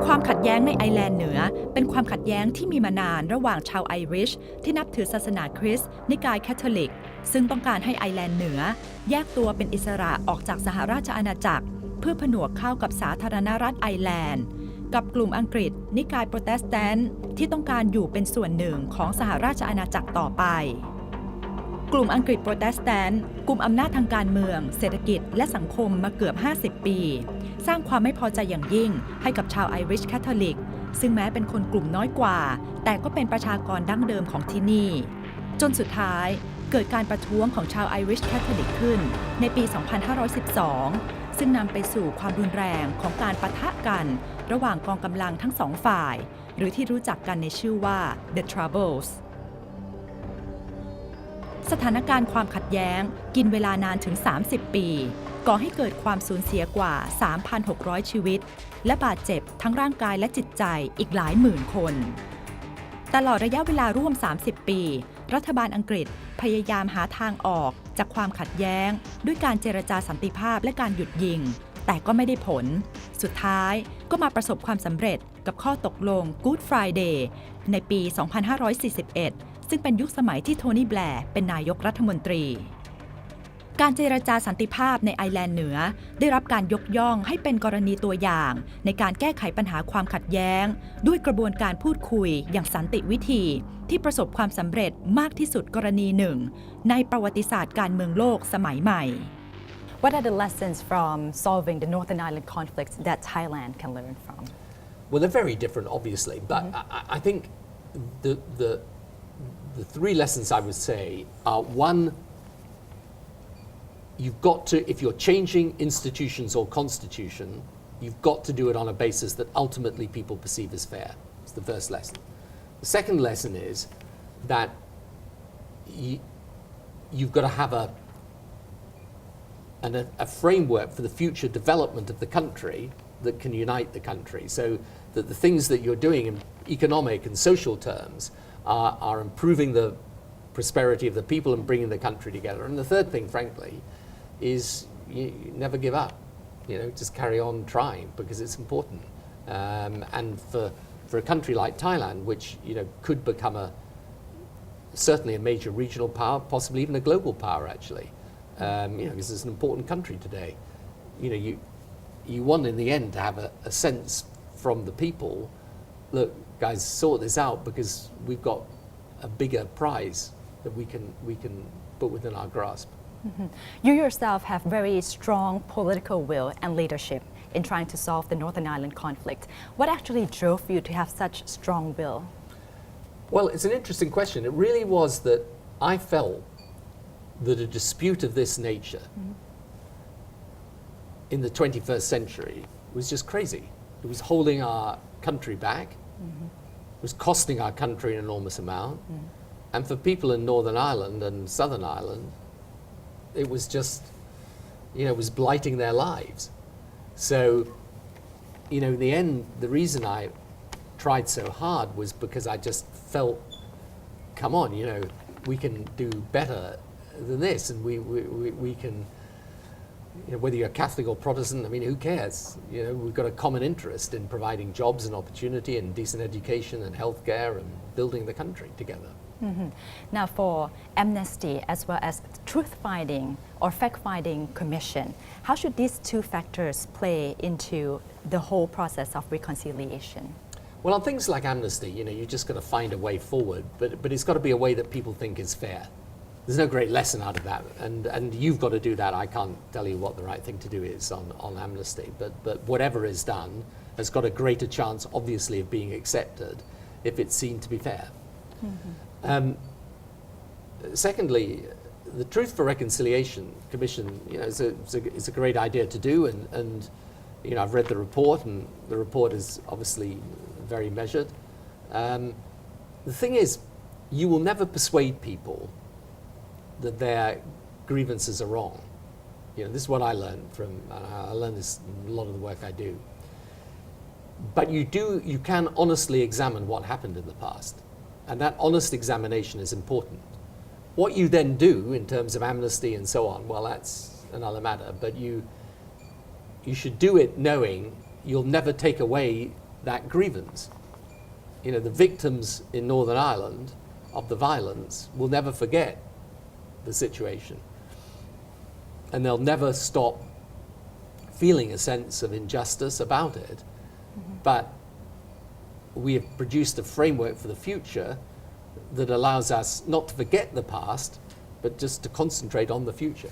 ความขัดแย้งในไอร์แลนด์เหนือเป็นความขัดแย้งที่มีมานานระหว่างชาวไอริชที่นับถือศาสนาคริสต์นิกายแคทอลิกซึ่งต้องการให้ไอร์แลนด์เหนือแยกตัวเป็นอิสระออกจากสหราชอาณาจักรเพื่อผนวกเข้ากับสาธารณรัฐไอร์แลนด์กับกลุ่มอังกฤษนิกายโปรเตสแตนต์ที่ต้องการอยู่เป็นส่วนหนึ่งของสหราชอาณาจักรต่อไปกลุ่มอังกฤษโปรเตสแตนต์กลุ่มอำนาจทางการเมืองเศรษฐกิจและสังคมมาเกือบ50 ปีสร้างความไม่พอใจอย่างยิ่งให้กับชาวไอริชแคทอลิกซึ่งแม้เป็นคนกลุ่มน้อยกว่าแต่ก็เป็นประชากรดั้งเดิมของที่นี่จนสุดท้ายเกิดการประท้วงของชาวไอริชแคทอลิกขึ้นในปี 2512 ซึ่งนำไปสู่ความรุนแรงของการปะทะกันระหว่างกองกำลังทั้งสองฝ่ายหรือที่รู้จักกันในชื่อว่า The Troublesสถานการณ์ความขัดแย้งกินเวลานานถึง 30 ปีก่อให้เกิดความสูญเสียกว่า 3,600 ชีวิตและบาดเจ็บทั้งร่างกายและจิตใจอีกหลายหมื่นคนตลอดระยะเวลาร่วม 30 ปีรัฐบาลอังกฤษพยายามหาทางออกจากความขัดแย้งด้วยการเจรจาสันติภาพและการหยุดยิงแต่ก็ไม่ได้ผลสุดท้ายก็มาประสบความสำเร็จกับข้อตกลง Good Friday ในปี 2541 ซึ่งเป็นยุคสมัยที่โทนี่แบร์เป็นนายกรัฐมนตรีการเจรจาสันติภาพในไอร์แลนด์เหนือได้รับการยกย่องให้เป็นกรณีตัวอย่างในการแก้ไขปัญหาความขัดแย้งด้วยกระบวนการพูดคุยอย่างสันติวิธีที่ประสบความสำเร็จมากที่สุดกรณีหนึ่งในประวัติศาสตร์การเมืองโลกสมัยใหม่ What are the lessons from solving the Northern Ireland conflict that Thailand can learn from? Well, they're very different, obviously, but I think the three lessons I would say are one, you've got to, if you're changing institutions or constitution, you've got to do it on a basis that ultimately people perceive as fair. It's the first lesson. The second lesson is that you've got to have a framework for the future development of the country that can unite the country, so that the things that you're doing in economic and social terms are improving the prosperity of the people and bringing the country together. And the third thing, frankly, is you never give up. Just carry on trying because it's important. And for a country like Thailand, which could become certainly a major regional power, possibly even a global power, actually, because it's an important country today. You want in the end to have a sense from the people, look, guys, sort this out because we've got a bigger prize that we can put within our grasp. Mm-hmm. You yourself have very strong political will and leadership in trying to solve the Northern Ireland conflict. What actually drove you to have such strong will? Well, it's an interesting question. It really was that I felt that a dispute of this nature in the 21st century was just crazy. It was holding our country back. It was costing our country an enormous amount. And for people in Northern Ireland and Southern Ireland, it was just, it was blighting their lives. So, in the end, the reason I tried so hard was because I just felt, come on, we can do better than this, and we can, whether you're Catholic or Protestant, I mean, who cares? We've got a common interest in providing jobs and opportunity and decent education and healthcare and building the country together. Mm-hmm. Now, for amnesty as well as truth-finding or fact-finding commission, how should these two factors play into the whole process of reconciliation? Well, on things like amnesty, you just got to find a way forward, but it's got to be a way that people think is fair. There's no great lesson out of that, and you've got to do that. I can't tell you what the right thing to do is on amnesty, but whatever is done has got a greater chance, obviously, of being accepted if it's seen to be fair. Secondly, the Truth for Reconciliation Commission, is a great idea to do, and I've read the report, and the report is obviously very measured. The thing is, you will never persuade people that their grievances are wrong. This is what I learned I learned this in a lot of the work I do. But you can honestly examine what happened in the past. And that honest examination is important. What you then do in terms of amnesty and so on, well, that's another matter. But you should do it knowing you'll never take away that grievance. You know, the victims in Northern Ireland of the violence will never forget the situation. And they'll never stop feeling a sense of injustice about it. But we have produced a framework for the future that allows us not to forget the past, but just to concentrate on the future.